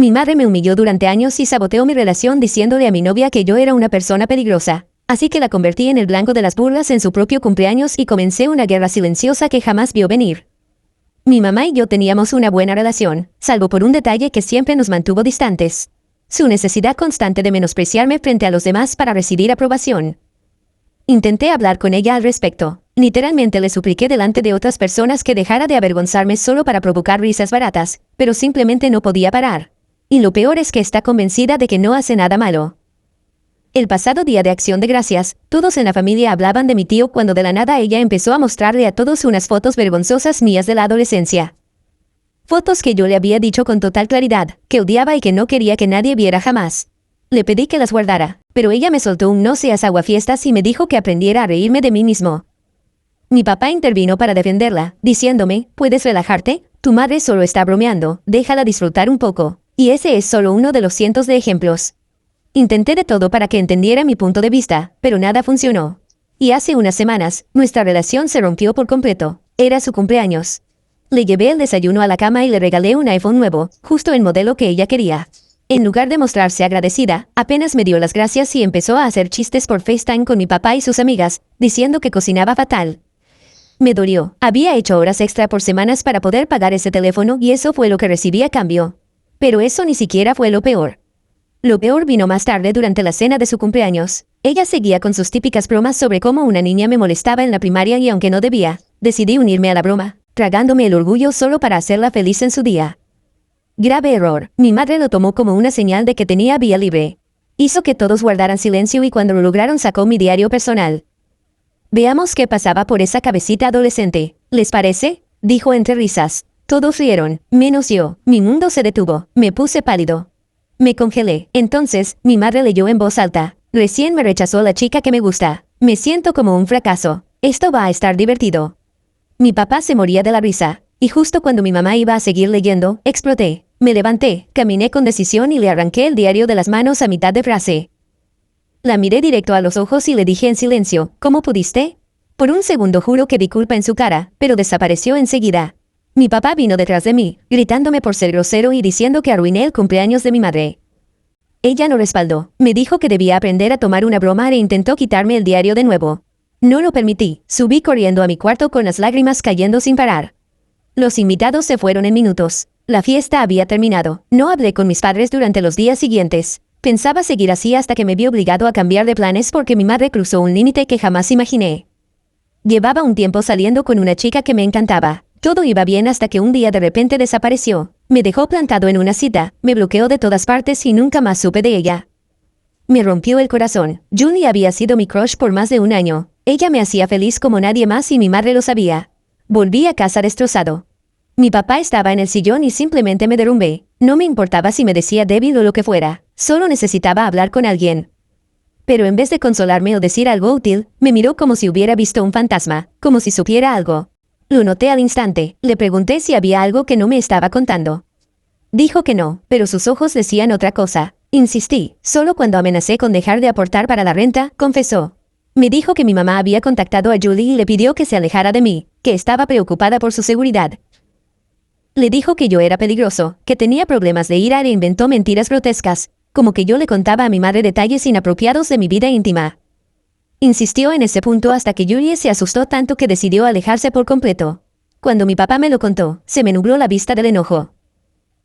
Mi madre me humilló durante años y saboteó mi relación diciéndole a mi novia que yo era una persona peligrosa. Así que la convertí en el blanco de las burlas en su propio cumpleaños y comencé una guerra silenciosa que jamás vio venir. Mi mamá y yo teníamos una buena relación, salvo por un detalle que siempre nos mantuvo distantes. Su necesidad constante de menospreciarme frente a los demás para recibir aprobación. Intenté hablar con ella al respecto. Literalmente le supliqué delante de otras personas que dejara de avergonzarme solo para provocar risas baratas, pero simplemente no podía parar. Y lo peor es que está convencida de que no hace nada malo. El pasado día de Acción de Gracias, todos en la familia hablaban de mi tío cuando de la nada ella empezó a mostrarle a todos unas fotos vergonzosas mías de la adolescencia. Fotos que yo le había dicho con total claridad, que odiaba y que no quería que nadie viera jamás. Le pedí que las guardara, pero ella me soltó un no seas aguafiestas y me dijo que aprendiera a reírme de mí mismo. Mi papá intervino para defenderla, diciéndome, puedes relajarte, tu madre solo está bromeando, déjala disfrutar un poco. Y ese es solo uno de los cientos de ejemplos. Intenté de todo para que entendiera mi punto de vista, pero nada funcionó. Y hace unas semanas, nuestra relación se rompió por completo. Era su cumpleaños. Le llevé el desayuno a la cama y le regalé un iPhone nuevo, justo el modelo que ella quería. En lugar de mostrarse agradecida, apenas me dio las gracias y empezó a hacer chistes por FaceTime con mi papá y sus amigas, diciendo que cocinaba fatal. Me dolió. Había hecho horas extra por semanas para poder pagar ese teléfono y eso fue lo que recibí a cambio. Pero eso ni siquiera fue lo peor. Lo peor vino más tarde durante la cena de su cumpleaños. Ella seguía con sus típicas bromas sobre cómo una niña me molestaba en la primaria y aunque no debía, decidí unirme a la broma, tragándome el orgullo solo para hacerla feliz en su día. Grave error. Mi madre lo tomó como una señal de que tenía vía libre. Hizo que todos guardaran silencio y cuando lo lograron sacó mi diario personal. Veamos qué pasaba por esa cabecita adolescente. ¿Les parece? Dijo entre risas. Todos rieron, menos yo. Mi mundo se detuvo. Me puse pálido. Me congelé. Entonces, mi madre leyó en voz alta. Recién me rechazó la chica que me gusta. Me siento como un fracaso. Esto va a estar divertido. Mi papá se moría de la risa. Y justo cuando mi mamá iba a seguir leyendo, exploté. Me levanté, caminé con decisión y le arranqué el diario de las manos a mitad de frase. La miré directo a los ojos y le dije en silencio, ¿cómo pudiste? Por un segundo juro que vi culpa en su cara, pero desapareció enseguida. Mi papá vino detrás de mí, gritándome por ser grosero y diciendo que arruiné el cumpleaños de mi madre. Ella no respaldó, me dijo que debía aprender a tomar una broma e intentó quitarme el diario de nuevo. No lo permití, subí corriendo a mi cuarto con las lágrimas cayendo sin parar. Los invitados se fueron en minutos. La fiesta había terminado. No hablé con mis padres durante los días siguientes. Pensaba seguir así hasta que me vi obligado a cambiar de planes porque mi madre cruzó un límite que jamás imaginé. Llevaba un tiempo saliendo con una chica que me encantaba. Todo iba bien hasta que un día de repente desapareció. Me dejó plantado en una cita, me bloqueó de todas partes y nunca más supe de ella. Me rompió el corazón. Julie había sido mi crush por más de un año. Ella me hacía feliz como nadie más y mi madre lo sabía. Volví a casa destrozado. Mi papá estaba en el sillón y simplemente me derrumbé. No me importaba si me decía débil o lo que fuera. Solo necesitaba hablar con alguien. Pero en vez de consolarme o decir algo útil, me miró como si hubiera visto un fantasma, como si supiera algo. Lo noté al instante. Le pregunté si había algo que no me estaba contando. Dijo que no, pero sus ojos decían otra cosa. Insistí, solo cuando amenacé con dejar de aportar para la renta, confesó. Me dijo que mi mamá había contactado a Julie y le pidió que se alejara de mí, que estaba preocupada por su seguridad. Le dijo que yo era peligroso, que tenía problemas de ira e inventó mentiras grotescas, como que yo le contaba a mi madre detalles inapropiados de mi vida íntima. Insistió en ese punto hasta que Julie se asustó tanto que decidió alejarse por completo. Cuando mi papá me lo contó, se me nubló la vista del enojo.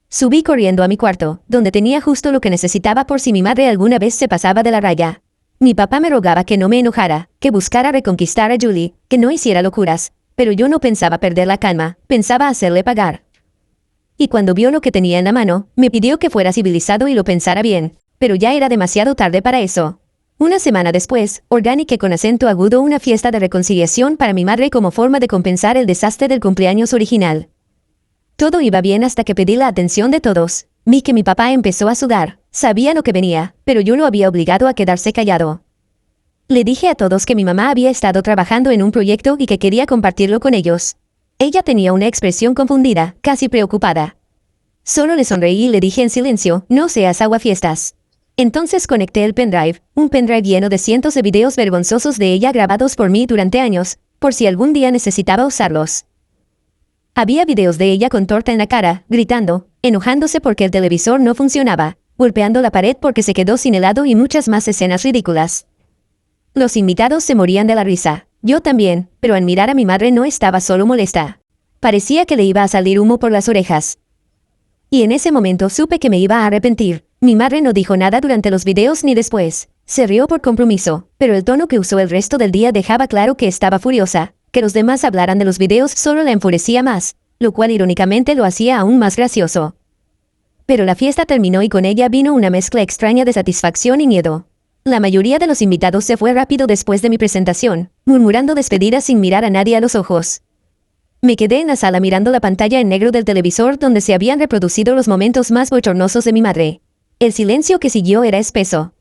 Subí corriendo a mi cuarto, donde tenía justo lo que necesitaba por si mi madre alguna vez se pasaba de la raya. Mi papá me rogaba que no me enojara, que buscara reconquistar a Julie, que no hiciera locuras, pero yo no pensaba perder la calma, pensaba hacerle pagar. Y cuando vio lo que tenía en la mano, me pidió que fuera civilizado y lo pensara bien, pero ya era demasiado tarde para eso. Una semana después, organiqué con acento agudo una fiesta de reconciliación para mi madre como forma de compensar el desastre del cumpleaños original. Todo iba bien hasta que pedí la atención de todos. Vi que mi papá empezó a sudar. Sabía lo que venía, pero yo lo había obligado a quedarse callado. Le dije a todos que mi mamá había estado trabajando en un proyecto y que quería compartirlo con ellos. Ella tenía una expresión confundida, casi preocupada. Solo le sonreí y le dije en silencio, no seas aguafiestas. Entonces conecté el pendrive, un pendrive lleno de cientos de videos vergonzosos de ella grabados por mí durante años, por si algún día necesitaba usarlos. Había videos de ella con torta en la cara, gritando, enojándose porque el televisor no funcionaba, golpeando la pared porque se quedó sin helado y muchas más escenas ridículas. Los invitados se morían de la risa. Yo también, pero al mirar a mi madre no estaba solo molesta. Parecía que le iba a salir humo por las orejas. Y en ese momento supe que me iba a arrepentir. Mi madre no dijo nada durante los videos ni después. Se rió por compromiso, pero el tono que usó el resto del día dejaba claro que estaba furiosa. Que los demás hablaran de los videos solo la enfurecía más, lo cual irónicamente lo hacía aún más gracioso. Pero la fiesta terminó y con ella vino una mezcla extraña de satisfacción y miedo. La mayoría de los invitados se fue rápido después de mi presentación, murmurando despedidas sin mirar a nadie a los ojos. Me quedé en la sala mirando la pantalla en negro del televisor donde se habían reproducido los momentos más bochornosos de mi madre. El silencio que siguió era espeso.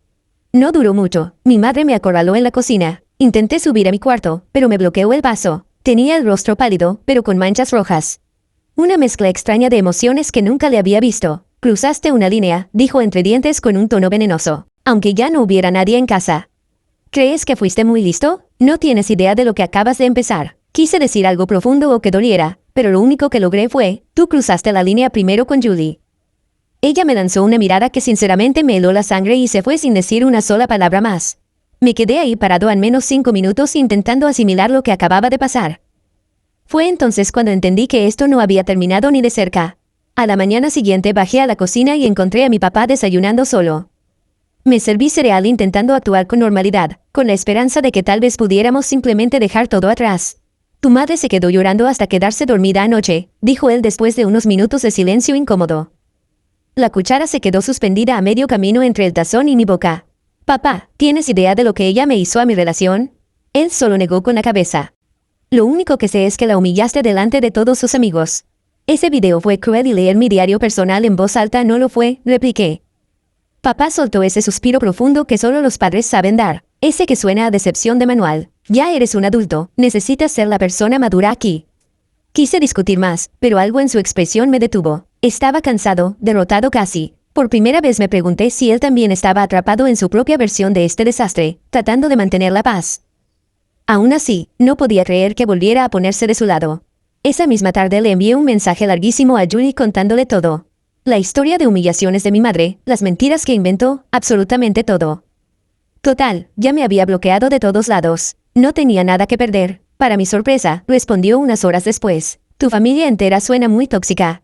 No duró mucho, mi madre me acorraló en la cocina. Intenté subir a mi cuarto, pero me bloqueó el paso. Tenía el rostro pálido, pero con manchas rojas. Una mezcla extraña de emociones que nunca le había visto. Cruzaste una línea, dijo entre dientes con un tono venenoso, aunque ya no hubiera nadie en casa. ¿Crees que fuiste muy listo? No tienes idea de lo que acabas de empezar. Quise decir algo profundo o que doliera, pero lo único que logré fue, tú cruzaste la línea primero con Julie. Ella me lanzó una mirada que sinceramente me heló la sangre y se fue sin decir una sola palabra más. Me quedé ahí parado al menos 5 minutos intentando asimilar lo que acababa de pasar. Fue entonces cuando entendí que esto no había terminado ni de cerca. A la mañana siguiente bajé a la cocina y encontré a mi papá desayunando solo. Me serví cereal intentando actuar con normalidad, con la esperanza de que tal vez pudiéramos simplemente dejar todo atrás. Tu madre se quedó llorando hasta quedarse dormida anoche, dijo él después de unos minutos de silencio incómodo. La cuchara se quedó suspendida a medio camino entre el tazón y mi boca. Papá, ¿tienes idea de lo que ella me hizo a mi relación? Él solo negó con la cabeza. Lo único que sé es que la humillaste delante de todos sus amigos. Ese video fue cruel y leer mi diario personal en voz alta no lo fue, repliqué. Papá soltó ese suspiro profundo que solo los padres saben dar, ese que suena a decepción de manual. Ya eres un adulto, necesitas ser la persona madura aquí. Quise discutir más, pero algo en su expresión me detuvo. Estaba cansado, derrotado casi. Por primera vez me pregunté si él también estaba atrapado en su propia versión de este desastre, tratando de mantener la paz. Aún así, no podía creer que volviera a ponerse de su lado. Esa misma tarde le envié un mensaje larguísimo a Julie contándole todo. La historia de humillaciones de mi madre, las mentiras que inventó, absolutamente todo. Total, ya me había bloqueado de todos lados. No tenía nada que perder. Para mi sorpresa, respondió unas horas después. Tu familia entera suena muy tóxica.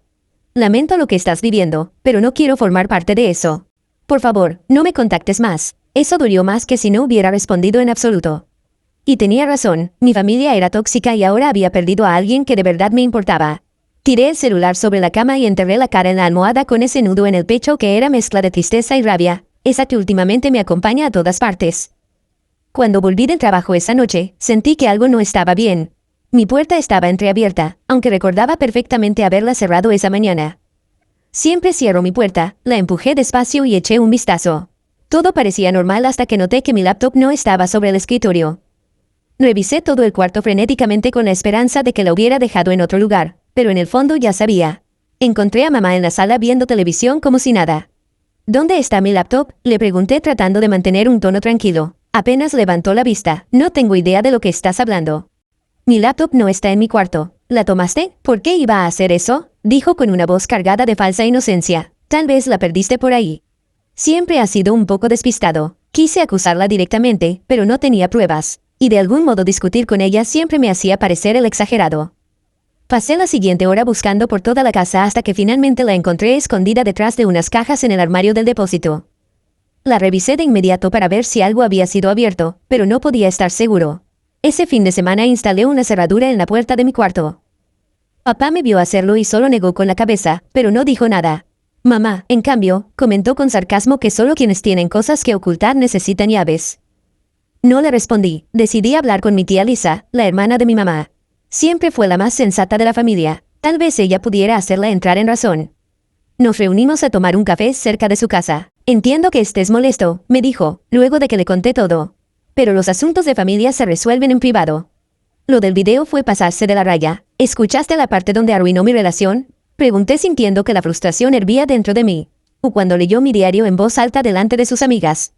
Lamento lo que estás viviendo, pero no quiero formar parte de eso. Por favor, no me contactes más. Eso dolió más que si no hubiera respondido en absoluto. Y tenía razón, mi familia era tóxica y ahora había perdido a alguien que de verdad me importaba. Tiré el celular sobre la cama y enterré la cara en la almohada con ese nudo en el pecho que era mezcla de tristeza y rabia, esa que últimamente me acompaña a todas partes. Cuando volví del trabajo esa noche, sentí que algo no estaba bien. Mi puerta estaba entreabierta, aunque recordaba perfectamente haberla cerrado esa mañana. Siempre cierro mi puerta, la empujé despacio y eché un vistazo. Todo parecía normal hasta que noté que mi laptop no estaba sobre el escritorio. Revisé todo el cuarto frenéticamente con la esperanza de que la hubiera dejado en otro lugar, pero en el fondo ya sabía. Encontré a mamá en la sala viendo televisión como si nada. ¿Dónde está mi laptop?, le pregunté tratando de mantener un tono tranquilo. Apenas levantó la vista. No tengo idea de lo que estás hablando. Mi laptop no está en mi cuarto. ¿La tomaste? ¿Por qué iba a hacer eso?, dijo con una voz cargada de falsa inocencia. Tal vez la perdiste por ahí. Siempre ha sido un poco despistado. Quise acusarla directamente, pero no tenía pruebas. Y de algún modo discutir con ella siempre me hacía parecer el exagerado. Pasé la siguiente hora buscando por toda la casa hasta que finalmente la encontré escondida detrás de unas cajas en el armario del depósito. La revisé de inmediato para ver si algo había sido abierto, pero no podía estar seguro. Ese fin de semana instalé una cerradura en la puerta de mi cuarto. Papá me vio hacerlo y solo negó con la cabeza, pero no dijo nada. Mamá, en cambio, comentó con sarcasmo que solo quienes tienen cosas que ocultar necesitan llaves. No le respondí. Decidí hablar con mi tía Lisa, la hermana de mi mamá. Siempre fue la más sensata de la familia. Tal vez ella pudiera hacerla entrar en razón. Nos reunimos a tomar un café cerca de su casa. Entiendo que estés molesto, me dijo, luego de que le conté todo. Pero los asuntos de familia se resuelven en privado. Lo del video fue pasarse de la raya. ¿Escuchaste la parte donde arruinó mi relación?, pregunté sintiendo que la frustración hervía dentro de mí. O cuando leyó mi diario en voz alta delante de sus amigas.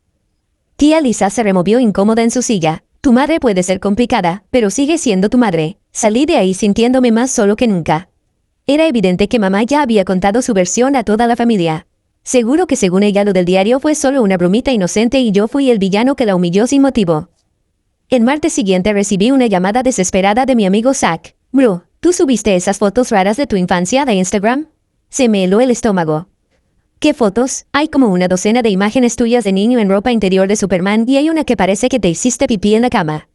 Tía Lisa se removió incómoda en su silla. Tu madre puede ser complicada, pero sigue siendo tu madre. Salí de ahí sintiéndome más solo que nunca. Era evidente que mamá ya había contado su versión a toda la familia. Seguro que según ella lo del diario fue solo una bromita inocente y yo fui el villano que la humilló sin motivo. El martes siguiente recibí una llamada desesperada de mi amigo Zach. Bro, ¿tú subiste esas fotos raras de tu infancia de Instagram? Se me heló el estómago. ¿Qué fotos? Hay como una docena de imágenes tuyas de niño en ropa interior de Superman y hay una que parece que te hiciste pipí en la cama.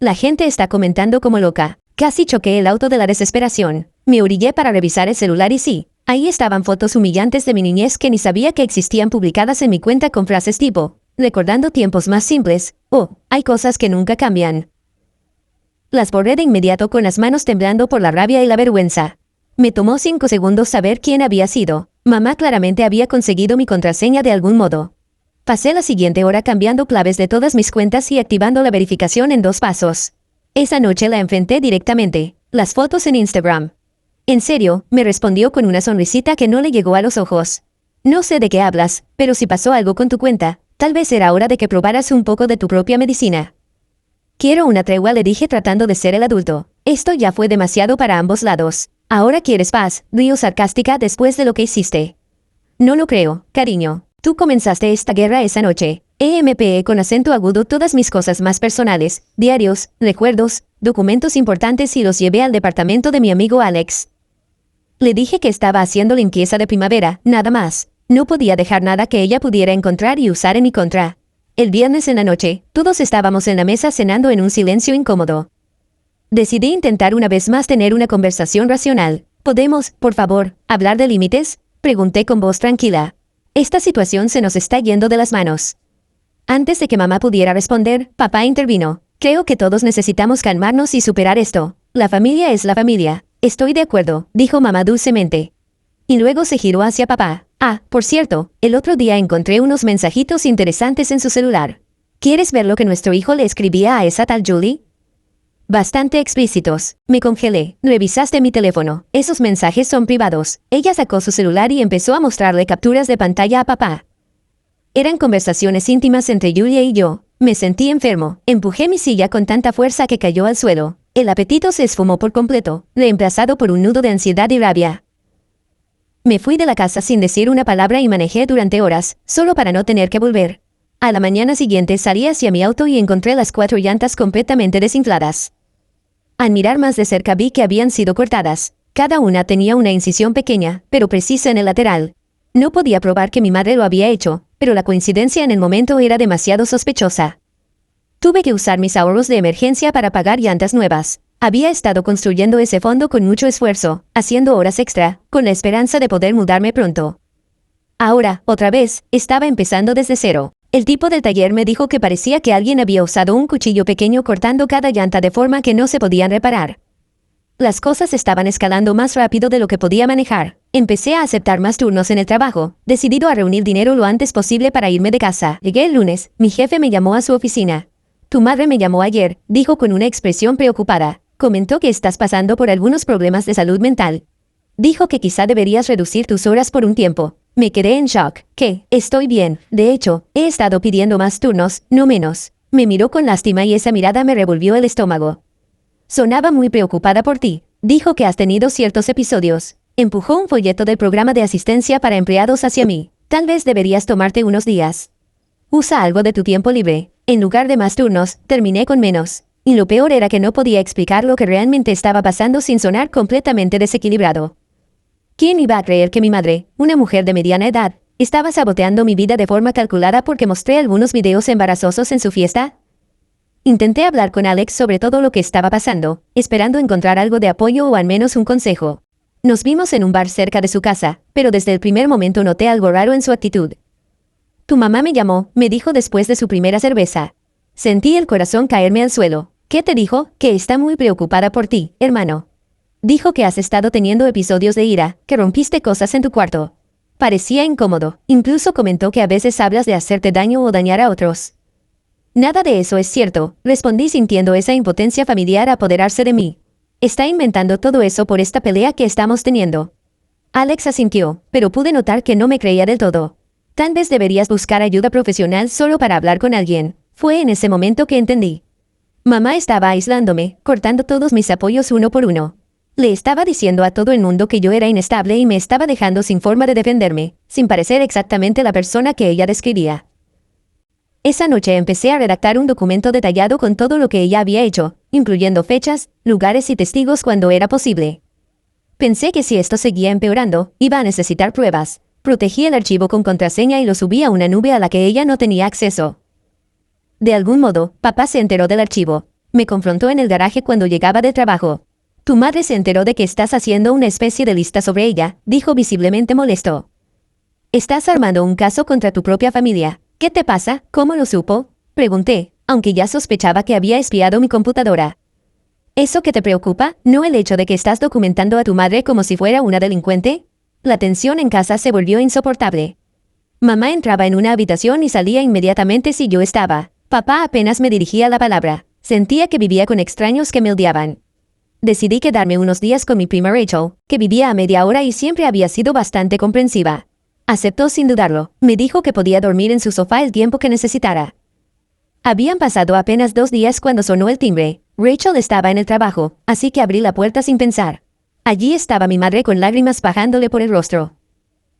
La gente está comentando como loca. Casi choqué el auto de la desesperación. Me orillé para revisar el celular y sí, ahí estaban fotos humillantes de mi niñez que ni sabía que existían publicadas en mi cuenta con frases tipo, recordando tiempos más simples, o, hay cosas que nunca cambian. Las borré de inmediato con las manos temblando por la rabia y la vergüenza. Me tomó 5 segundos saber quién había sido. Mamá claramente había conseguido mi contraseña de algún modo. Pasé la siguiente hora cambiando claves de todas mis cuentas y activando la verificación en 2 pasos. Esa noche la enfrenté directamente, las fotos en Instagram. En serio, me respondió con una sonrisita que no le llegó a los ojos. No sé de qué hablas, pero si pasó algo con tu cuenta, tal vez era hora de que probaras un poco de tu propia medicina. Quiero una tregua, le dije tratando de ser el adulto. Esto ya fue demasiado para ambos lados. Ahora quieres paz, río sarcástica después de lo que hiciste. No lo creo, cariño. Tú comenzaste esta guerra esa noche. EMPE con acento agudo todas mis cosas más personales, diarios, recuerdos, documentos importantes y los llevé al departamento de mi amigo Alex. Le dije que estaba haciendo limpieza de primavera, nada más. No podía dejar nada que ella pudiera encontrar y usar en mi contra. El viernes en la noche, todos estábamos en la mesa cenando en un silencio incómodo. Decidí intentar una vez más tener una conversación racional. ¿Podemos, por favor, hablar de límites?, pregunté con voz tranquila. Esta situación se nos está yendo de las manos. Antes de que mamá pudiera responder, papá intervino. Creo que todos necesitamos calmarnos y superar esto. La familia es la familia. Estoy de acuerdo, dijo mamá dulcemente. Y luego se giró hacia papá. Ah, por cierto, el otro día encontré unos mensajitos interesantes en su celular. ¿Quieres ver lo que nuestro hijo le escribía a esa tal Julie? Bastante explícitos. Me congelé. Revisaste mi teléfono. Esos mensajes son privados. Ella sacó su celular y empezó a mostrarle capturas de pantalla a papá. Eran conversaciones íntimas entre Julia y yo. Me sentí enfermo. Empujé mi silla con tanta fuerza que cayó al suelo. El apetito se esfumó por completo, reemplazado por un nudo de ansiedad y rabia. Me fui de la casa sin decir una palabra y manejé durante horas, solo para no tener que volver. A la mañana siguiente salí hacia mi auto y encontré las 4 llantas completamente desinfladas. Al mirar más de cerca vi que habían sido cortadas. Cada una tenía una incisión pequeña, pero precisa en el lateral. No podía probar que mi madre lo había hecho, pero la coincidencia en el momento era demasiado sospechosa. Tuve que usar mis ahorros de emergencia para pagar llantas nuevas. Había estado construyendo ese fondo con mucho esfuerzo, haciendo horas extra, con la esperanza de poder mudarme pronto. Ahora, otra vez, estaba empezando desde cero. El tipo del taller me dijo que parecía que alguien había usado un cuchillo pequeño cortando cada llanta de forma que no se podían reparar. Las cosas estaban escalando más rápido de lo que podía manejar. Empecé a aceptar más turnos en el trabajo, decidido a reunir dinero lo antes posible para irme de casa. Llegué el lunes, mi jefe me llamó a su oficina. Tu madre me llamó ayer, dijo con una expresión preocupada. Comentó que estás pasando por algunos problemas de salud mental. Dijo que quizá deberías reducir tus horas por un tiempo. Me quedé en shock. ¿Qué? Estoy bien. De hecho, he estado pidiendo más turnos, no menos. Me miró con lástima y esa mirada me revolvió el estómago. Sonaba muy preocupada por ti. Dijo que has tenido ciertos episodios. Empujó un folleto del programa de asistencia para empleados hacia mí. Tal vez deberías tomarte unos días. Usa algo de tu tiempo libre. En lugar de más turnos, terminé con menos. Y lo peor era que no podía explicar lo que realmente estaba pasando sin sonar completamente desequilibrado. ¿Quién iba a creer que mi madre, una mujer de mediana edad, estaba saboteando mi vida de forma calculada porque mostré algunos videos embarazosos en su fiesta? Intenté hablar con Alex sobre todo lo que estaba pasando, esperando encontrar algo de apoyo o al menos un consejo. Nos vimos en un bar cerca de su casa, pero desde el primer momento noté algo raro en su actitud. Tu mamá me llamó, me dijo después de su primera cerveza. Sentí el corazón caerme al suelo. ¿Qué te dijo? Que está muy preocupada por ti, hermano. Dijo que has estado teniendo episodios de ira, que rompiste cosas en tu cuarto. Parecía incómodo, incluso comentó que a veces hablas de hacerte daño o dañar a otros. Nada de eso es cierto, respondí sintiendo esa impotencia familiar apoderarse de mí. Está inventando todo eso por esta pelea que estamos teniendo. Alex asintió, pero pude notar que no me creía del todo. Tal vez deberías buscar ayuda profesional solo para hablar con alguien. Fue en ese momento que entendí. Mamá estaba aislándome, cortando todos mis apoyos uno por uno. Le estaba diciendo a todo el mundo que yo era inestable y me estaba dejando sin forma de defenderme, sin parecer exactamente la persona que ella describía. Esa noche empecé a redactar un documento detallado con todo lo que ella había hecho, incluyendo fechas, lugares y testigos cuando era posible. Pensé que si esto seguía empeorando, iba a necesitar pruebas. Protegí el archivo con contraseña y lo subí a una nube a la que ella no tenía acceso. De algún modo, papá se enteró del archivo. Me confrontó en el garaje cuando llegaba de trabajo. Tu madre se enteró de que estás haciendo una especie de lista sobre ella, dijo visiblemente molesto. Estás armando un caso contra tu propia familia. ¿Qué te pasa? ¿Cómo lo supo? Pregunté, aunque ya sospechaba que había espiado mi computadora. ¿Eso que te preocupa? ¿No el hecho de que estás documentando a tu madre como si fuera una delincuente? La tensión en casa se volvió insoportable. Mamá entraba en una habitación y salía inmediatamente si yo estaba. Papá apenas me dirigía la palabra. Sentía que vivía con extraños que me odiaban. Decidí quedarme unos días con mi prima Rachel, que vivía a media hora y siempre había sido bastante comprensiva. Aceptó sin dudarlo. Me dijo que podía dormir en su sofá el tiempo que necesitara. Habían pasado apenas 2 días cuando sonó el timbre. Rachel estaba en el trabajo, así que abrí la puerta sin pensar. Allí estaba mi madre con lágrimas bajándole por el rostro.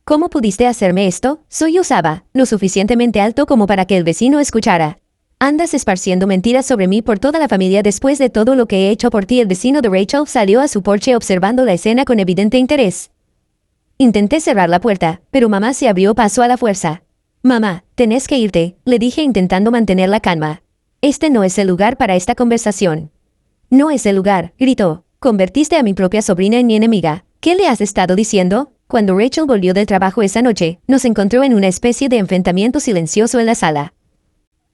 ¿Cómo pudiste hacerme esto? Sollozaba, lo suficientemente alto como para que el vecino escuchara. Andas esparciendo mentiras sobre mí por toda la familia después de todo lo que he hecho por ti. El vecino de Rachel salió a su porche observando la escena con evidente interés. Intenté cerrar la puerta, pero mamá se abrió paso a la fuerza. Mamá, tenés que irte, le dije intentando mantener la calma. Este no es el lugar para esta conversación. No es el lugar, gritó. Convertiste a mi propia sobrina en mi enemiga. ¿Qué le has estado diciendo? Cuando Rachel volvió del trabajo esa noche, nos encontró en una especie de enfrentamiento silencioso en la sala.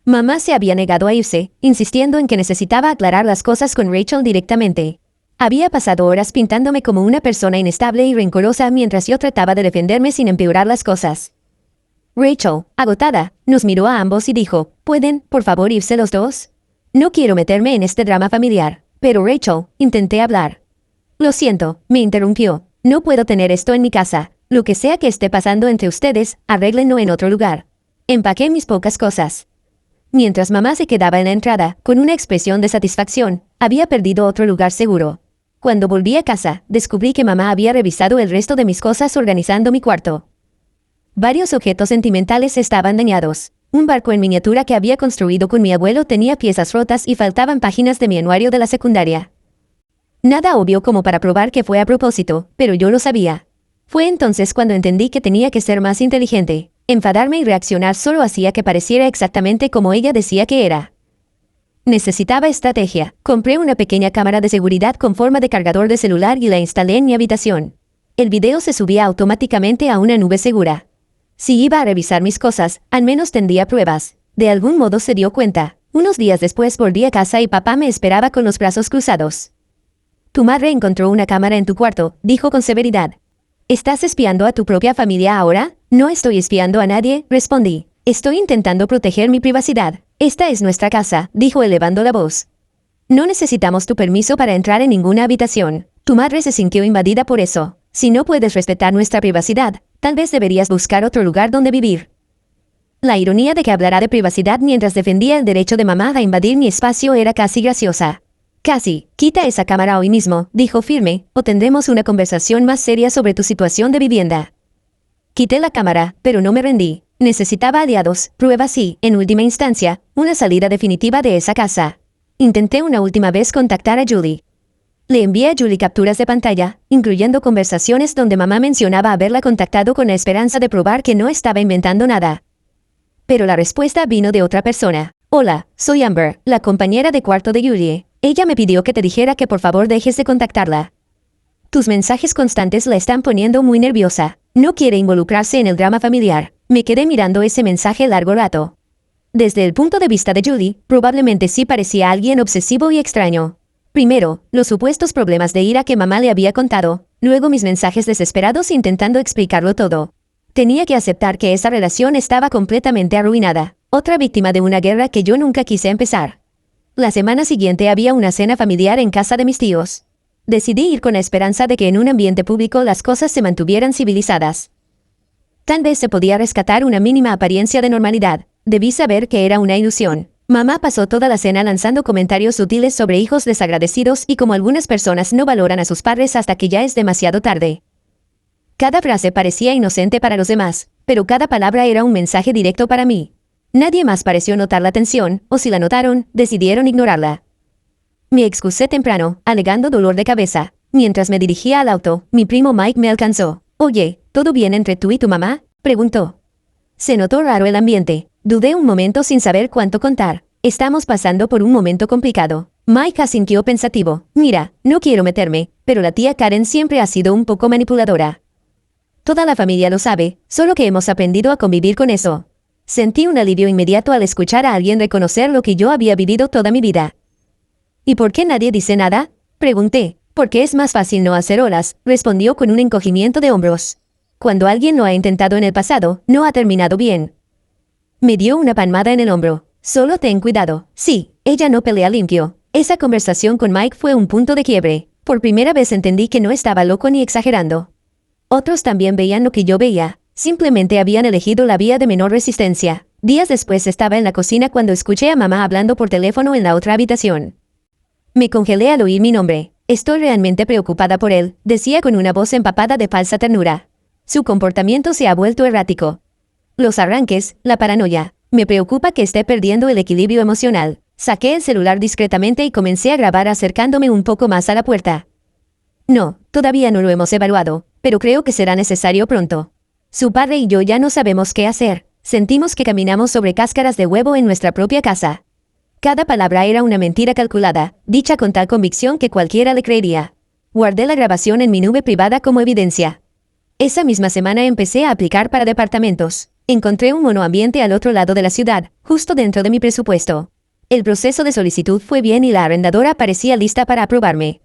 Mamá se había negado a irse, insistiendo en que necesitaba aclarar las cosas con Rachel directamente. Había pasado horas pintándome como una persona inestable y rencorosa mientras yo trataba de defenderme sin empeorar las cosas. Rachel, agotada, nos miró a ambos y dijo, ¿pueden, por favor, irse los dos? No quiero meterme en este drama familiar. Pero Rachel, intenté hablar. Lo siento, me interrumpió. No puedo tener esto en mi casa. Lo que sea que esté pasando entre ustedes, arréglenlo en otro lugar. Empaqué mis pocas cosas. Mientras mamá se quedaba en la entrada, con una expresión de satisfacción, había perdido otro lugar seguro. Cuando volví a casa, descubrí que mamá había revisado el resto de mis cosas organizando mi cuarto. Varios objetos sentimentales estaban dañados. Un barco en miniatura que había construido con mi abuelo tenía piezas rotas y faltaban páginas de mi anuario de la secundaria. Nada obvio como para probar que fue a propósito, pero yo lo sabía. Fue entonces cuando entendí que tenía que ser más inteligente. Enfadarme y reaccionar solo hacía que pareciera exactamente como ella decía que era. Necesitaba estrategia. Compré una pequeña cámara de seguridad con forma de cargador de celular y la instalé en mi habitación. El video se subía automáticamente a una nube segura. Si iba a revisar mis cosas, al menos tendría pruebas. De algún modo se dio cuenta. Unos días después volví a casa y papá me esperaba con los brazos cruzados. Tu madre encontró una cámara en tu cuarto, dijo con severidad. ¿Estás espiando a tu propia familia ahora? No estoy espiando a nadie, respondí. Estoy intentando proteger mi privacidad. Esta es nuestra casa, dijo elevando la voz. No necesitamos tu permiso para entrar en ninguna habitación. Tu madre se sintió invadida por eso. Si no puedes respetar nuestra privacidad, tal vez deberías buscar otro lugar donde vivir. La ironía de que hablara de privacidad mientras defendía el derecho de mamá a invadir mi espacio era casi graciosa. Casi, quita esa cámara hoy mismo, dijo firme, o tendremos una conversación más seria sobre tu situación de vivienda. Quité la cámara, pero no me rendí. Necesitaba aliados, pruebas y, en última instancia, una salida definitiva de esa casa. Intenté una última vez contactar a Julie. Le envié a Julie capturas de pantalla, incluyendo conversaciones donde mamá mencionaba haberla contactado con la esperanza de probar que no estaba inventando nada. Pero la respuesta vino de otra persona. Hola, soy Amber, la compañera de cuarto de Julie. Ella me pidió que te dijera que por favor dejes de contactarla. Tus mensajes constantes la están poniendo muy nerviosa. No quiere involucrarse en el drama familiar. Me quedé mirando ese mensaje largo rato. Desde el punto de vista de Julie, probablemente sí parecía alguien obsesivo y extraño. Primero, los supuestos problemas de ira que mamá le había contado, luego mis mensajes desesperados intentando explicarlo todo. Tenía que aceptar que esa relación estaba completamente arruinada, otra víctima de una guerra que yo nunca quise empezar. La semana siguiente había una cena familiar en casa de mis tíos. Decidí ir con la esperanza de que en un ambiente público las cosas se mantuvieran civilizadas. Tal vez se podía rescatar una mínima apariencia de normalidad. Debí saber que era una ilusión. Mamá pasó toda la cena lanzando comentarios sutiles sobre hijos desagradecidos y cómo algunas personas no valoran a sus padres hasta que ya es demasiado tarde. Cada frase parecía inocente para los demás, pero cada palabra era un mensaje directo para mí. Nadie más pareció notar la tensión, o si la notaron, decidieron ignorarla. Me excusé temprano, alegando dolor de cabeza. Mientras me dirigía al auto, mi primo Mike me alcanzó. «Oye, ¿todo bien entre tú y tu mamá?», preguntó. Se notó raro el ambiente. Dudé un momento sin saber cuánto contar. Estamos pasando por un momento complicado. Mike asintió pensativo. «Mira, no quiero meterme, pero la tía Karen siempre ha sido un poco manipuladora. Toda la familia lo sabe, solo que hemos aprendido a convivir con eso». Sentí un alivio inmediato al escuchar a alguien reconocer lo que yo había vivido toda mi vida. «¿Y por qué nadie dice nada?», pregunté. «Porque es más fácil no hacer olas», respondió con un encogimiento de hombros. «Cuando alguien lo ha intentado en el pasado, no ha terminado bien». Me dio una palmada en el hombro. «Solo ten cuidado». Sí, ella no pelea limpio. Esa conversación con Mike fue un punto de quiebre. Por primera vez entendí que no estaba loco ni exagerando. Otros también veían lo que yo veía. Simplemente habían elegido la vía de menor resistencia. Días después estaba en la cocina cuando escuché a mamá hablando por teléfono en la otra habitación. Me congelé al oír mi nombre. «Estoy realmente preocupada por él», decía con una voz empapada de falsa ternura. Su comportamiento se ha vuelto errático. Los arranques, la paranoia. Me preocupa que esté perdiendo el equilibrio emocional. Saqué el celular discretamente y comencé a grabar acercándome un poco más a la puerta. «No, todavía no lo hemos evaluado, pero creo que será necesario pronto. Su padre y yo ya no sabemos qué hacer. Sentimos que caminamos sobre cáscaras de huevo en nuestra propia casa». Cada palabra era una mentira calculada, dicha con tal convicción que cualquiera le creería. Guardé la grabación en mi nube privada como evidencia. Esa misma semana empecé a aplicar para departamentos. Encontré un monoambiente al otro lado de la ciudad, justo dentro de mi presupuesto. El proceso de solicitud fue bien y la arrendadora parecía lista para aprobarme.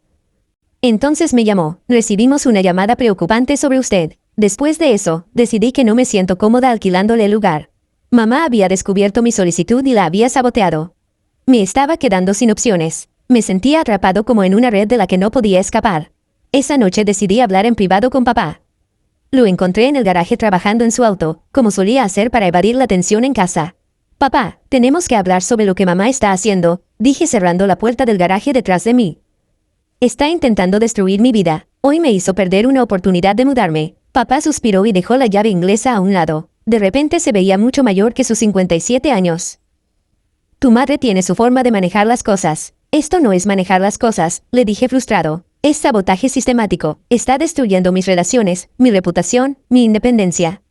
Entonces me llamó. «Recibimos una llamada preocupante sobre usted». Después de eso, decidí que no me siento cómoda alquilándole el lugar. Mamá había descubierto mi solicitud y la había saboteado. Me estaba quedando sin opciones. Me sentía atrapado como en una red de la que no podía escapar. Esa noche decidí hablar en privado con papá. Lo encontré en el garaje trabajando en su auto, como solía hacer para evadir la tensión en casa. «Papá, tenemos que hablar sobre lo que mamá está haciendo», dije cerrando la puerta del garaje detrás de mí. «Está intentando destruir mi vida. Hoy me hizo perder una oportunidad de mudarme». Papá suspiró y dejó la llave inglesa a un lado. De repente se veía mucho mayor que sus 57 años. «Tu madre tiene su forma de manejar las cosas». «Esto no es manejar las cosas», le dije frustrado. «Es sabotaje sistemático. Está destruyendo mis relaciones, mi reputación, mi independencia».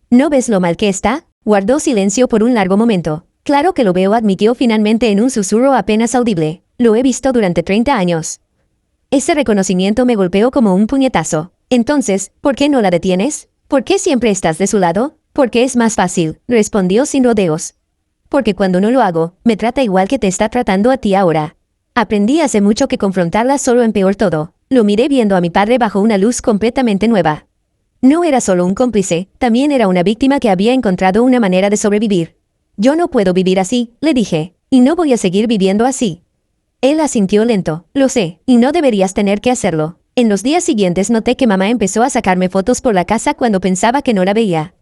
«¿No ves lo mal que está?». Guardó silencio por un largo momento. «Claro que lo veo», admitió finalmente en un susurro apenas audible. «Lo he visto durante 30 años». Ese reconocimiento me golpeó como un puñetazo. «Entonces, ¿por qué no la detienes? ¿Por qué siempre estás de su lado?». «Porque es más fácil», respondió sin rodeos. «Porque cuando no lo hago, me trata igual que te está tratando a ti ahora». Aprendí hace mucho que confrontarla solo empeoró todo. Lo miré viendo a mi padre bajo una luz completamente nueva. No era solo un cómplice, también era una víctima que había encontrado una manera de sobrevivir. «Yo no puedo vivir así», le dije, «y no voy a seguir viviendo así». Él asintió lento. «Lo sé, y no deberías tener que hacerlo». En los días siguientes noté que mamá empezó a sacarme fotos por la casa cuando pensaba que no la veía.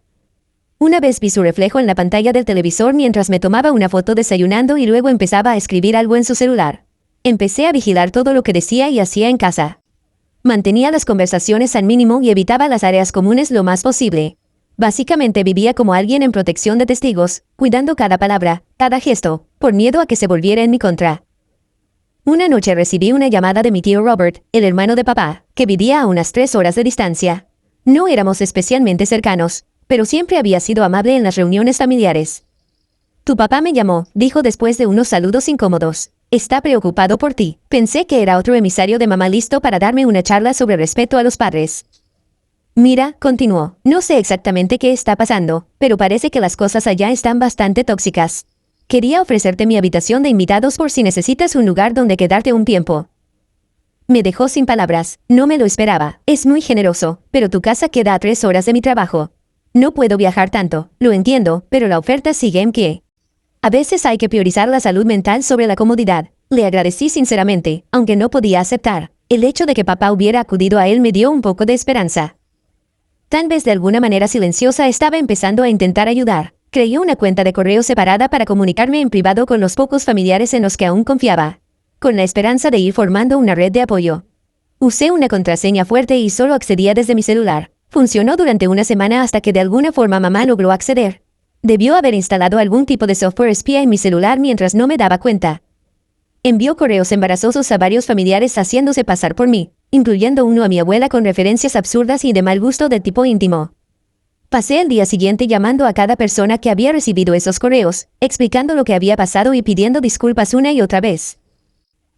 Una vez vi su reflejo en la pantalla del televisor mientras me tomaba una foto desayunando y luego empezaba a escribir algo en su celular. Empecé a vigilar todo lo que decía y hacía en casa. Mantenía las conversaciones al mínimo y evitaba las áreas comunes lo más posible. Básicamente vivía como alguien en protección de testigos, cuidando cada palabra, cada gesto, por miedo a que se volviera en mi contra. Una noche recibí una llamada de mi tío Robert, el hermano de papá, que vivía a unas 3 horas de distancia. No éramos especialmente cercanos, pero siempre había sido amable en las reuniones familiares. «Tu papá me llamó», dijo después de unos saludos incómodos. «Está preocupado por ti». Pensé que era otro emisario de mamá listo para darme una charla sobre respeto a los padres. «Mira», continuó, «no sé exactamente qué está pasando, pero parece que las cosas allá están bastante tóxicas. Quería ofrecerte mi habitación de invitados por si necesitas un lugar donde quedarte un tiempo». Me dejó sin palabras. No me lo esperaba. «Es muy generoso, pero tu casa queda a 3 horas de mi trabajo. No puedo viajar tanto, lo entiendo, pero la oferta sigue en pie. A veces hay que priorizar la salud mental sobre la comodidad». Le agradecí sinceramente, aunque no podía aceptar. El hecho de que papá hubiera acudido a él me dio un poco de esperanza. Tal vez de alguna manera silenciosa estaba empezando a intentar ayudar. Creé una cuenta de correo separada para comunicarme en privado con los pocos familiares en los que aún confiaba, con la esperanza de ir formando una red de apoyo. Usé una contraseña fuerte y solo accedía desde mi celular. Funcionó durante una semana hasta que de alguna forma mamá logró acceder. Debió haber instalado algún tipo de software espía en mi celular mientras no me daba cuenta. Envió correos embarazosos a varios familiares haciéndose pasar por mí, incluyendo uno a mi abuela con referencias absurdas y de mal gusto de tipo íntimo. Pasé el día siguiente llamando a cada persona que había recibido esos correos, explicando lo que había pasado y pidiendo disculpas una y otra vez.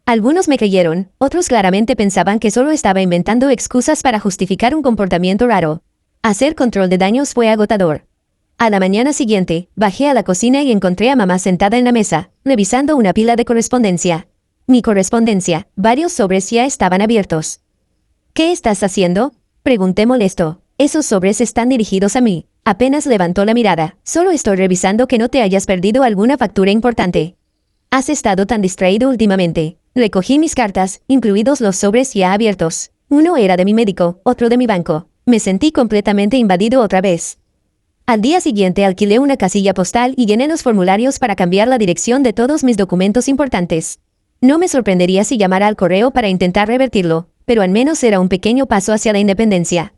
Algunos me creyeron, otros claramente pensaban que solo estaba inventando excusas para justificar un comportamiento raro. Hacer control de daños fue agotador. A la mañana siguiente, bajé a la cocina y encontré a mamá sentada en la mesa, revisando una pila de correspondencia. Mi correspondencia, varios sobres ya estaban abiertos. ¿Qué estás haciendo?, pregunté molesto. Esos sobres están dirigidos a mí. Apenas levantó la mirada. Solo estoy revisando que no te hayas perdido alguna factura importante. Has estado tan distraído últimamente. Recogí mis cartas, incluidos los sobres ya abiertos. Uno era de mi médico, otro de mi banco. Me sentí completamente invadido otra vez. Al día siguiente alquilé una casilla postal y llené los formularios para cambiar la dirección de todos mis documentos importantes. No me sorprendería si llamara al correo para intentar revertirlo, pero al menos era un pequeño paso hacia la independencia.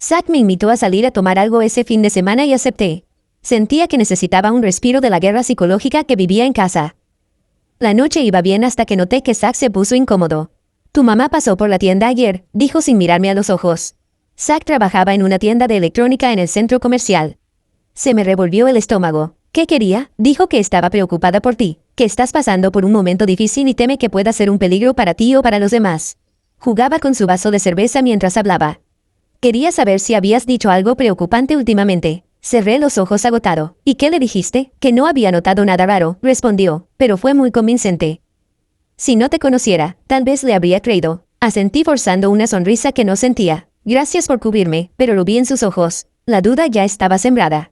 Zack me invitó a salir a tomar algo ese fin de semana y acepté. Sentía que necesitaba un respiro de la guerra psicológica que vivía en casa. La noche iba bien hasta que noté que Zack se puso incómodo. Tu mamá pasó por la tienda ayer, dijo sin mirarme a los ojos. Zack trabajaba en una tienda de electrónica en el centro comercial. Se me revolvió el estómago. ¿Qué quería? Dijo que estaba preocupada por ti, que estás pasando por un momento difícil y teme que pueda ser un peligro para ti o para los demás. Jugaba con su vaso de cerveza mientras hablaba. Quería saber si habías dicho algo preocupante últimamente. Cerré los ojos agotado. ¿Y qué le dijiste? Que no había notado nada raro, respondió, pero fue muy convincente. Si no te conociera, tal vez le habría creído. Asentí forzando una sonrisa que no sentía. Gracias por cubrirme, pero lo vi en sus ojos. La duda ya estaba sembrada.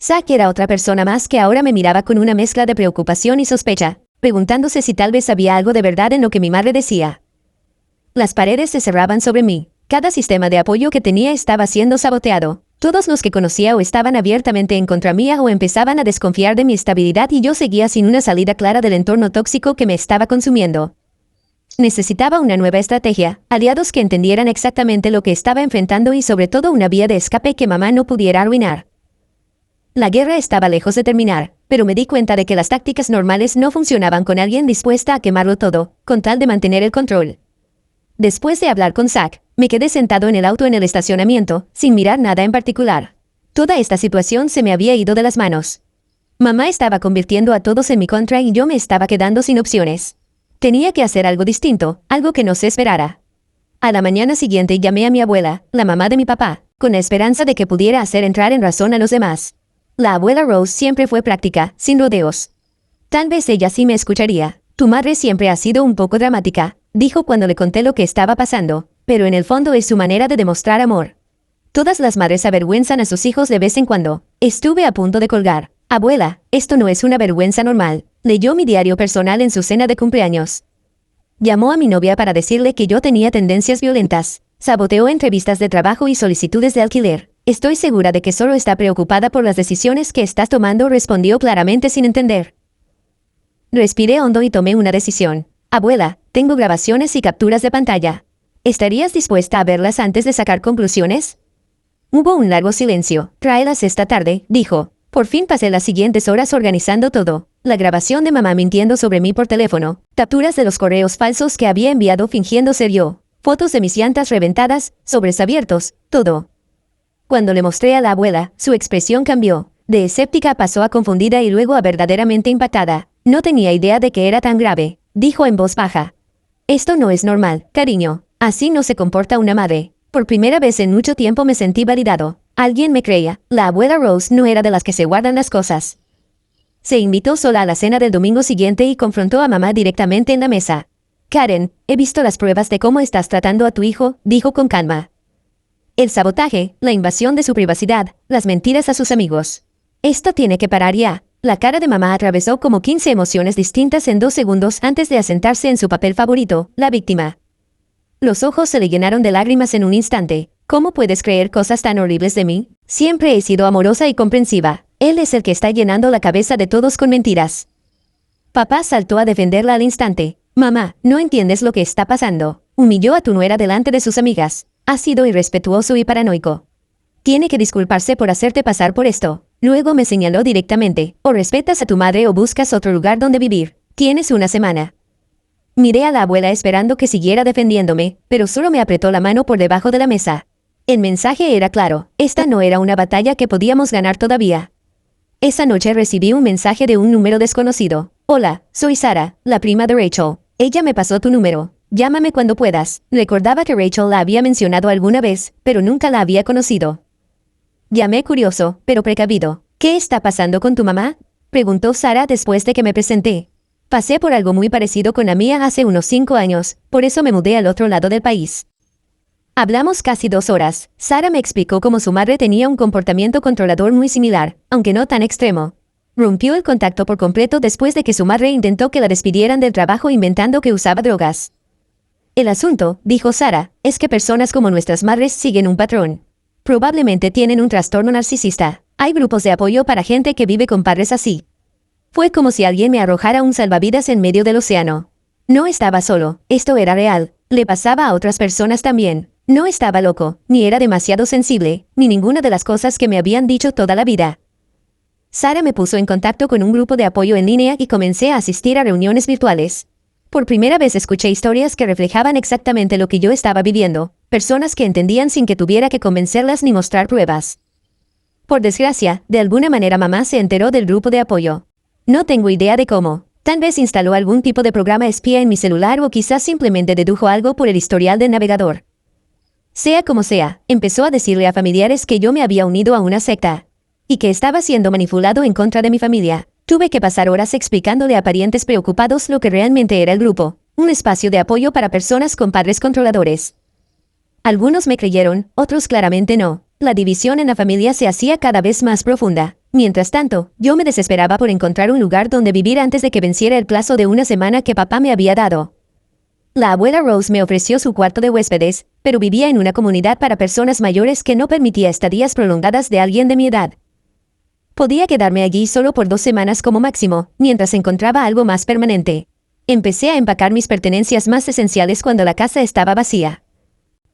Zack era otra persona más que ahora me miraba con una mezcla de preocupación y sospecha, preguntándose si tal vez había algo de verdad en lo que mi madre decía. Las paredes se cerraban sobre mí. Cada sistema de apoyo que tenía estaba siendo saboteado. Todos los que conocía o estaban abiertamente en contra mía o empezaban a desconfiar de mi estabilidad y yo seguía sin una salida clara del entorno tóxico que me estaba consumiendo. Necesitaba una nueva estrategia, aliados que entendieran exactamente lo que estaba enfrentando y sobre todo una vía de escape que mamá no pudiera arruinar. La guerra estaba lejos de terminar, pero me di cuenta de que las tácticas normales no funcionaban con alguien dispuesta a quemarlo todo, con tal de mantener el control. Después de hablar con Zack, me quedé sentado en el auto en el estacionamiento, sin mirar nada en particular. Toda esta situación se me había ido de las manos. Mamá estaba convirtiendo a todos en mi contra y yo me estaba quedando sin opciones. Tenía que hacer algo distinto, algo que no se esperara. A la mañana siguiente llamé a mi abuela, la mamá de mi papá, con la esperanza de que pudiera hacer entrar en razón a los demás. La abuela Rose siempre fue práctica, sin rodeos. Tal vez ella sí me escucharía. Tu madre siempre ha sido un poco dramática, dijo cuando le conté lo que estaba pasando, pero en el fondo es su manera de demostrar amor. Todas las madres avergüenzan a sus hijos de vez en cuando. Estuve a punto de colgar. Abuela, esto no es una vergüenza normal. Leyó mi diario personal en su cena de cumpleaños. Llamó a mi novia para decirle que yo tenía tendencias violentas. Saboteó entrevistas de trabajo y solicitudes de alquiler. Estoy segura de que solo está preocupada por las decisiones que estás tomando, respondió claramente sin entender. Respiré hondo y tomé una decisión. Abuela, tengo grabaciones y capturas de pantalla. ¿Estarías dispuesta a verlas antes de sacar conclusiones? Hubo un largo silencio. Tráelas esta tarde, dijo. Por fin pasé las siguientes horas organizando todo. La grabación de mamá mintiendo sobre mí por teléfono, capturas de los correos falsos que había enviado fingiendo ser yo, fotos de mis llantas reventadas, sobres abiertos, todo. Cuando le mostré a la abuela, su expresión cambió. De escéptica pasó a confundida y luego a verdaderamente impactada. No tenía idea de que era tan grave, dijo en voz baja. Esto no es normal, cariño. Así no se comporta una madre. Por primera vez en mucho tiempo me sentí validado. Alguien me creía. La abuela Rose no era de las que se guardan las cosas. Se invitó sola a la cena del domingo siguiente y confrontó a mamá directamente en la mesa. Karen, he visto las pruebas de cómo estás tratando a tu hijo, dijo con calma. El sabotaje, la invasión de su privacidad, las mentiras a sus amigos. Esto tiene que parar ya. La cara de mamá atravesó como 15 emociones distintas en 2 segundos antes de asentarse en su papel favorito, la víctima. Los ojos se le llenaron de lágrimas en un instante. ¿Cómo puedes creer cosas tan horribles de mí? Siempre he sido amorosa y comprensiva. Él es el que está llenando la cabeza de todos con mentiras. Papá saltó a defenderla al instante. Mamá, no entiendes lo que está pasando. Humilló a tu nuera delante de sus amigas. Ha sido irrespetuoso y paranoico. Tiene que disculparse por hacerte pasar por esto. Luego me señaló directamente. O respetas a tu madre o buscas otro lugar donde vivir. Tienes una semana. Miré a la abuela esperando que siguiera defendiéndome, pero solo me apretó la mano por debajo de la mesa. El mensaje era claro. Esta no era una batalla que podíamos ganar todavía. Esa noche recibí un mensaje de un número desconocido. Hola, soy Sara, la prima de Rachel. Ella me pasó tu número. Llámame cuando puedas. Recordaba que Rachel la había mencionado alguna vez, pero nunca la había conocido. Llamé curioso, pero precavido. ¿Qué está pasando con tu mamá?, preguntó Sara después de que me presenté. Pasé por algo muy parecido con la mía hace unos 5 años, por eso me mudé al otro lado del país. Hablamos casi 2 horas. Sara me explicó cómo su madre tenía un comportamiento controlador muy similar, aunque no tan extremo. Rompió el contacto por completo después de que su madre intentó que la despidieran del trabajo inventando que usaba drogas. El asunto, dijo Sara, es que personas como nuestras madres siguen un patrón. Probablemente tienen un trastorno narcisista. Hay grupos de apoyo para gente que vive con padres así. Fue como si alguien me arrojara un salvavidas en medio del océano. No estaba solo, esto era real. Le pasaba a otras personas también. No estaba loco, ni era demasiado sensible, ni ninguna de las cosas que me habían dicho toda la vida. Sara me puso en contacto con un grupo de apoyo en línea y comencé a asistir a reuniones virtuales. Por primera vez escuché historias que reflejaban exactamente lo que yo estaba viviendo, personas que entendían sin que tuviera que convencerlas ni mostrar pruebas. Por desgracia, de alguna manera mamá se enteró del grupo de apoyo. No tengo idea de cómo. Tal vez instaló algún tipo de programa espía en mi celular o quizás simplemente dedujo algo por el historial del navegador. Sea como sea, empezó a decirle a familiares que yo me había unido a una secta y que estaba siendo manipulado en contra de mi familia. Tuve que pasar horas explicándole a parientes preocupados lo que realmente era el grupo, un espacio de apoyo para personas con padres controladores. Algunos me creyeron, otros claramente no. La división en la familia se hacía cada vez más profunda. Mientras tanto, yo me desesperaba por encontrar un lugar donde vivir antes de que venciera el plazo de una semana que papá me había dado. La abuela Rose me ofreció su cuarto de huéspedes, pero vivía en una comunidad para personas mayores que no permitía estadías prolongadas de alguien de mi edad. Podía quedarme allí solo por 2 semanas como máximo, mientras encontraba algo más permanente. Empecé a empacar mis pertenencias más esenciales cuando la casa estaba vacía.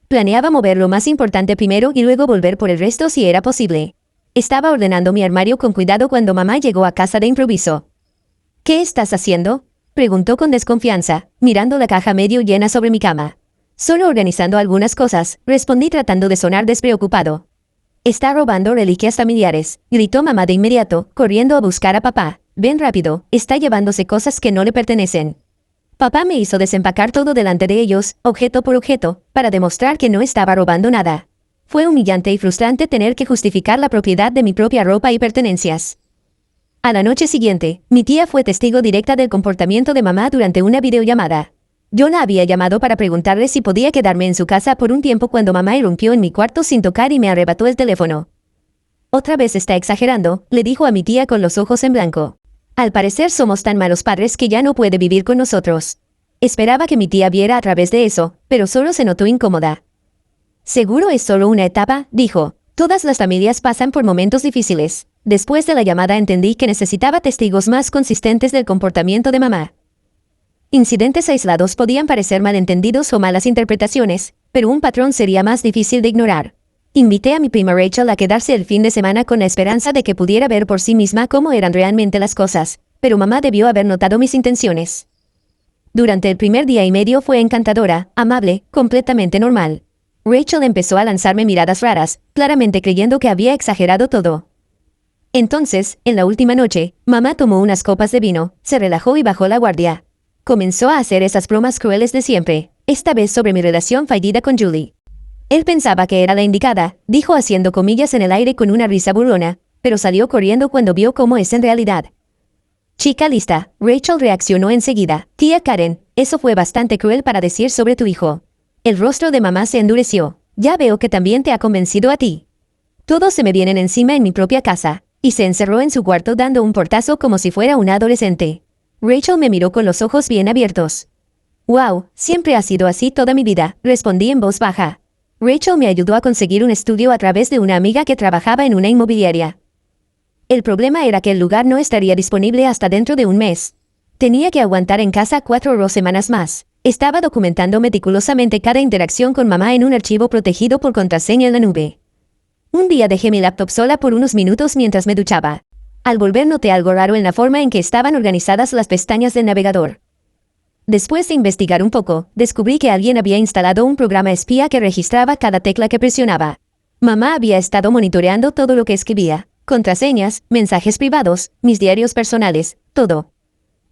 Planeaba mover lo más importante primero y luego volver por el resto si era posible. Estaba ordenando mi armario con cuidado cuando mamá llegó a casa de improviso. ¿Qué estás haciendo?, preguntó con desconfianza, mirando la caja medio llena sobre mi cama. Solo organizando algunas cosas, respondí tratando de sonar despreocupado. Está robando reliquias familiares, gritó mamá de inmediato, corriendo a buscar a papá. Ven rápido, está llevándose cosas que no le pertenecen. Papá me hizo desempacar todo delante de ellos, objeto por objeto, para demostrar que no estaba robando nada. Fue humillante y frustrante tener que justificar la propiedad de mi propia ropa y pertenencias. A la noche siguiente, mi tía fue testigo directa del comportamiento de mamá durante una videollamada. Yo la había llamado para preguntarle si podía quedarme en su casa por un tiempo cuando mamá irrumpió en mi cuarto sin tocar y me arrebató el teléfono. Otra vez está exagerando, le dijo a mi tía con los ojos en blanco. Al parecer somos tan malos padres que ya no puede vivir con nosotros. Esperaba que mi tía viera a través de eso, pero solo se notó incómoda. Seguro es solo una etapa, dijo. Todas las familias pasan por momentos difíciles. Después de la llamada entendí que necesitaba testigos más consistentes del comportamiento de mamá. Incidentes aislados podían parecer malentendidos o malas interpretaciones, pero un patrón sería más difícil de ignorar. Invité a mi prima Rachel a quedarse el fin de semana con la esperanza de que pudiera ver por sí misma cómo eran realmente las cosas, pero mamá debió haber notado mis intenciones. Durante el primer día y medio fue encantadora, amable, completamente normal. Rachel empezó a lanzarme miradas raras, claramente creyendo que había exagerado todo. Entonces, en la última noche, mamá tomó unas copas de vino, se relajó y bajó la guardia. Comenzó a hacer esas bromas crueles de siempre, esta vez sobre mi relación fallida con Julie. Él pensaba que era la indicada, dijo haciendo comillas en el aire con una risa burlona, pero salió corriendo cuando vio cómo es en realidad. Chica lista, Rachel reaccionó enseguida. Tía Karen, eso fue bastante cruel para decir sobre tu hijo. El rostro de mamá se endureció. Ya veo que también te ha convencido a ti. Todos se me vienen encima en mi propia casa, y se encerró en su cuarto dando un portazo como si fuera una adolescente. Rachel me miró con los ojos bien abiertos. «Wow, siempre ha sido así toda mi vida», respondí en voz baja. Rachel me ayudó a conseguir un estudio a través de una amiga que trabajaba en una inmobiliaria. El problema era que el lugar no estaría disponible hasta dentro de un mes. Tenía que aguantar en casa 4 o semanas más. Estaba documentando meticulosamente cada interacción con mamá en un archivo protegido por contraseña en la nube. Un día dejé mi laptop sola por unos minutos mientras me duchaba. Al volver noté algo raro en la forma en que estaban organizadas las pestañas del navegador. Después de investigar un poco, descubrí que alguien había instalado un programa espía que registraba cada tecla que presionaba. Mamá había estado monitoreando todo lo que escribía. Contraseñas, mensajes privados, mis diarios personales, todo.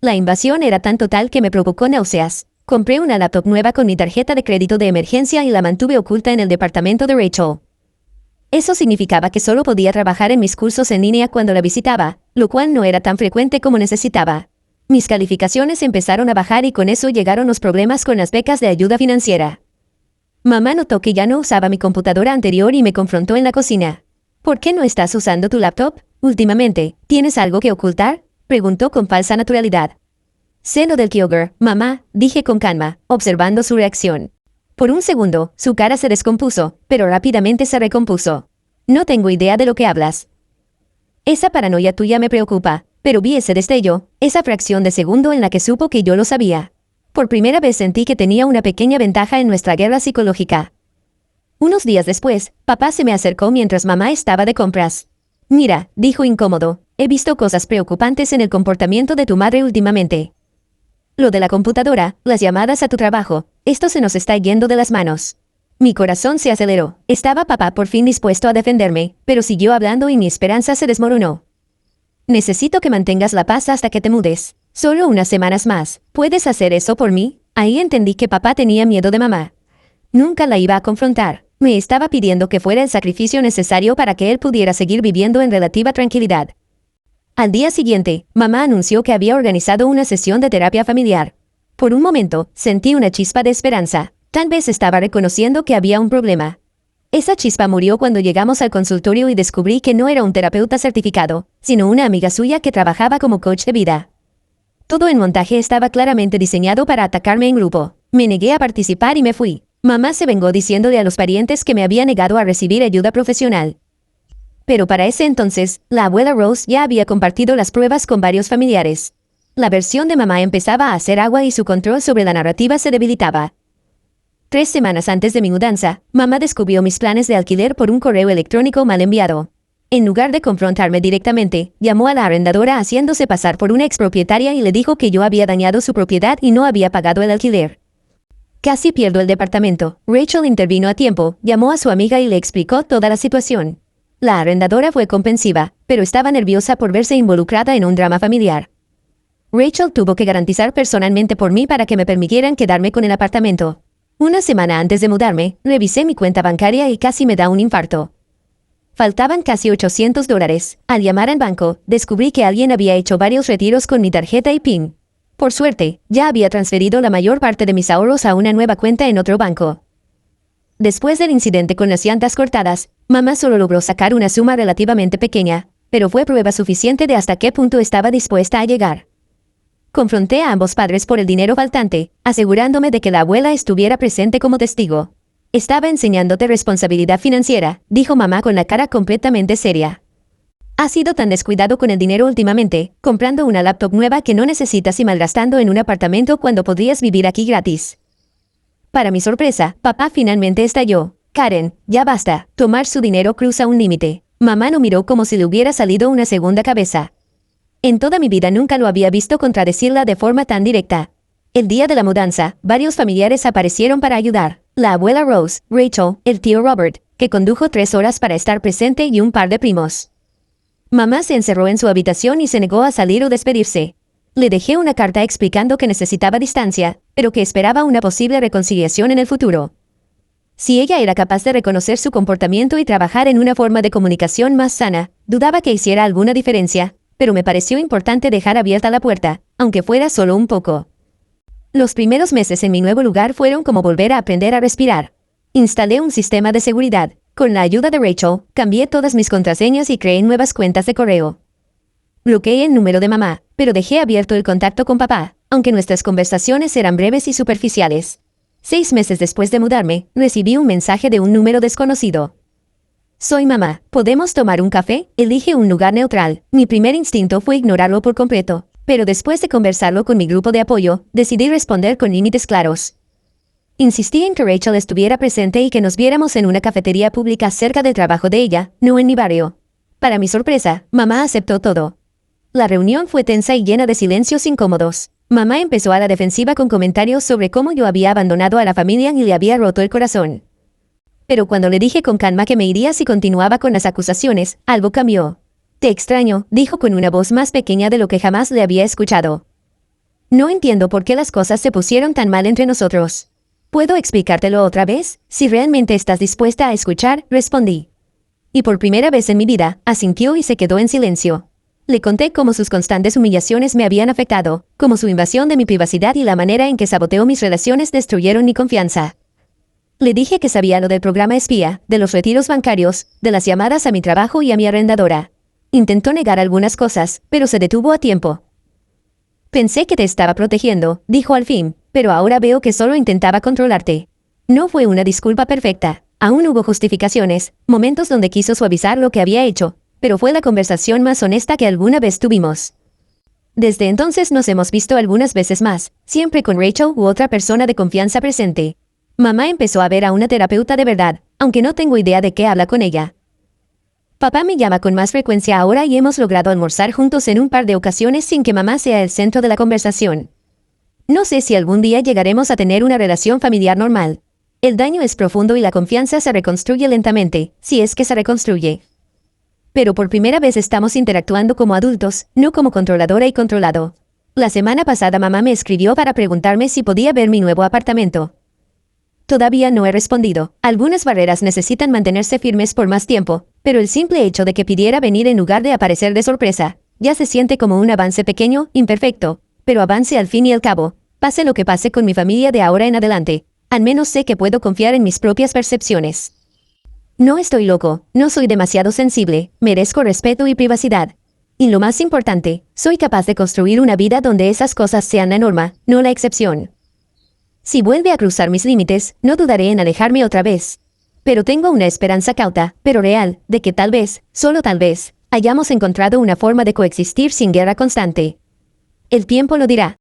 La invasión era tan total que me provocó náuseas. Compré una laptop nueva con mi tarjeta de crédito de emergencia y la mantuve oculta en el departamento de Rachel. Eso significaba que solo podía trabajar en mis cursos en línea cuando la visitaba, lo cual no era tan frecuente como necesitaba. Mis calificaciones empezaron a bajar y con eso llegaron los problemas con las becas de ayuda financiera. Mamá notó que ya no usaba mi computadora anterior y me confrontó en la cocina. ¿Por qué no estás usando tu laptop? Últimamente, ¿tienes algo que ocultar?, preguntó con falsa naturalidad. Sé lo del Kyogre, mamá, dije con calma, observando su reacción. Por un segundo, su cara se descompuso, pero rápidamente se recompuso. No tengo idea de lo que hablas. Esa paranoia tuya me preocupa, pero vi ese destello, esa fracción de segundo en la que supo que yo lo sabía. Por primera vez sentí que tenía una pequeña ventaja en nuestra guerra psicológica. Unos días después, papá se me acercó mientras mamá estaba de compras. Mira, dijo incómodo, he visto cosas preocupantes en el comportamiento de tu madre últimamente. Lo de la computadora, las llamadas a tu trabajo, esto se nos está yendo de las manos. Mi corazón se aceleró. Estaba papá por fin dispuesto a defenderme, pero siguió hablando y mi esperanza se desmoronó. Necesito que mantengas la paz hasta que te mudes. Solo unas semanas más. ¿Puedes hacer eso por mí? Ahí entendí que papá tenía miedo de mamá. Nunca la iba a confrontar. Me estaba pidiendo que fuera el sacrificio necesario para que él pudiera seguir viviendo en relativa tranquilidad. Al día siguiente, mamá anunció que había organizado una sesión de terapia familiar. Por un momento, sentí una chispa de esperanza. Tal vez estaba reconociendo que había un problema. Esa chispa murió cuando llegamos al consultorio y descubrí que no era un terapeuta certificado, sino una amiga suya que trabajaba como coach de vida. Todo el montaje estaba claramente diseñado para atacarme en grupo. Me negué a participar y me fui. Mamá se vengó diciéndole a los parientes que me había negado a recibir ayuda profesional. Pero para ese entonces, la abuela Rose ya había compartido las pruebas con varios familiares. La versión de mamá empezaba a hacer agua y su control sobre la narrativa se debilitaba. 3 semanas antes de mi mudanza, mamá descubrió mis planes de alquiler por un correo electrónico mal enviado. En lugar de confrontarme directamente, llamó a la arrendadora haciéndose pasar por una expropietaria y le dijo que yo había dañado su propiedad y no había pagado el alquiler. Casi pierdo el departamento. Rachel intervino a tiempo, llamó a su amiga y le explicó toda la situación. La arrendadora fue comprensiva, pero estaba nerviosa por verse involucrada en un drama familiar. Rachel tuvo que garantizar personalmente por mí para que me permitieran quedarme con el apartamento. Una semana antes de mudarme, revisé mi cuenta bancaria y casi me da un infarto. Faltaban casi $800. Al llamar al banco, descubrí que alguien había hecho varios retiros con mi tarjeta y PIN. Por suerte, ya había transferido la mayor parte de mis ahorros a una nueva cuenta en otro banco. Después del incidente con las llantas cortadas, mamá solo logró sacar una suma relativamente pequeña, pero fue prueba suficiente de hasta qué punto estaba dispuesta a llegar. Confronté a ambos padres por el dinero faltante, asegurándome de que la abuela estuviera presente como testigo. Estaba enseñándote responsabilidad financiera, dijo mamá con la cara completamente seria. Has sido tan descuidado con el dinero últimamente, comprando una laptop nueva que no necesitas y malgastando en un apartamento cuando podrías vivir aquí gratis. Para mi sorpresa, papá finalmente estalló. Karen, ya basta, tomar su dinero cruza un límite. Mamá lo miró como si le hubiera salido una segunda cabeza. En toda mi vida nunca lo había visto contradecirla de forma tan directa. El día de la mudanza, varios familiares aparecieron para ayudar. La abuela Rose, Rachel, el tío Robert, que condujo 3 horas para estar presente y un par de primos. Mamá se encerró en su habitación y se negó a salir o despedirse. Le dejé una carta explicando que necesitaba distancia, pero que esperaba una posible reconciliación en el futuro. Si ella era capaz de reconocer su comportamiento y trabajar en una forma de comunicación más sana, dudaba que hiciera alguna diferencia, pero me pareció importante dejar abierta la puerta, aunque fuera solo un poco. Los primeros meses en mi nuevo lugar fueron como volver a aprender a respirar. Instalé un sistema de seguridad. Con la ayuda de Rachel, cambié todas mis contraseñas y creé nuevas cuentas de correo. Bloqueé el número de mamá, pero dejé abierto el contacto con papá, aunque nuestras conversaciones eran breves y superficiales. 6 meses después de mudarme, recibí un mensaje de un número desconocido. Soy mamá. ¿Podemos tomar un café? Elige un lugar neutral. Mi primer instinto fue ignorarlo por completo, pero después de conversarlo con mi grupo de apoyo, decidí responder con límites claros. Insistí en que Rachel estuviera presente y que nos viéramos en una cafetería pública cerca del trabajo de ella, no en mi barrio. Para mi sorpresa, mamá aceptó todo. La reunión fue tensa y llena de silencios incómodos. Mamá empezó a la defensiva con comentarios sobre cómo yo había abandonado a la familia y le había roto el corazón. Pero cuando le dije con calma que me iría si continuaba con las acusaciones, algo cambió. Te extraño, dijo con una voz más pequeña de lo que jamás le había escuchado. No entiendo por qué las cosas se pusieron tan mal entre nosotros. ¿Puedo explicártelo otra vez? Si realmente estás dispuesta a escuchar, respondí. Y por primera vez en mi vida, asintió y se quedó en silencio. Le conté cómo sus constantes humillaciones me habían afectado, cómo su invasión de mi privacidad y la manera en que saboteó mis relaciones destruyeron mi confianza. Le dije que sabía lo del programa espía, de los retiros bancarios, de las llamadas a mi trabajo y a mi arrendadora. Intentó negar algunas cosas, pero se detuvo a tiempo. Pensé que te estaba protegiendo, dijo al fin, pero ahora veo que solo intentaba controlarte. No fue una disculpa perfecta. Aún hubo justificaciones, momentos donde quiso suavizar lo que había hecho, pero fue la conversación más honesta que alguna vez tuvimos. Desde entonces nos hemos visto algunas veces más, siempre con Rachel u otra persona de confianza presente. Mamá empezó a ver a una terapeuta de verdad, aunque no tengo idea de qué habla con ella. Papá me llama con más frecuencia ahora y hemos logrado almorzar juntos en un par de ocasiones sin que mamá sea el centro de la conversación. No sé si algún día llegaremos a tener una relación familiar normal. El daño es profundo y la confianza se reconstruye lentamente, si es que se reconstruye. Pero por primera vez estamos interactuando como adultos, no como controladora y controlado. La semana pasada mamá me escribió para preguntarme si podía ver mi nuevo apartamento. Todavía no he respondido. Algunas barreras necesitan mantenerse firmes por más tiempo, pero el simple hecho de que pidiera venir en lugar de aparecer de sorpresa, ya se siente como un avance pequeño, imperfecto, pero avance al fin y al cabo. Pase lo que pase con mi familia de ahora en adelante, al menos sé que puedo confiar en mis propias percepciones. No estoy loco, no soy demasiado sensible, merezco respeto y privacidad. Y lo más importante, soy capaz de construir una vida donde esas cosas sean la norma, no la excepción. Si vuelve a cruzar mis límites, no dudaré en alejarme otra vez. Pero tengo una esperanza cauta, pero real, de que tal vez, solo tal vez, hayamos encontrado una forma de coexistir sin guerra constante. El tiempo lo dirá.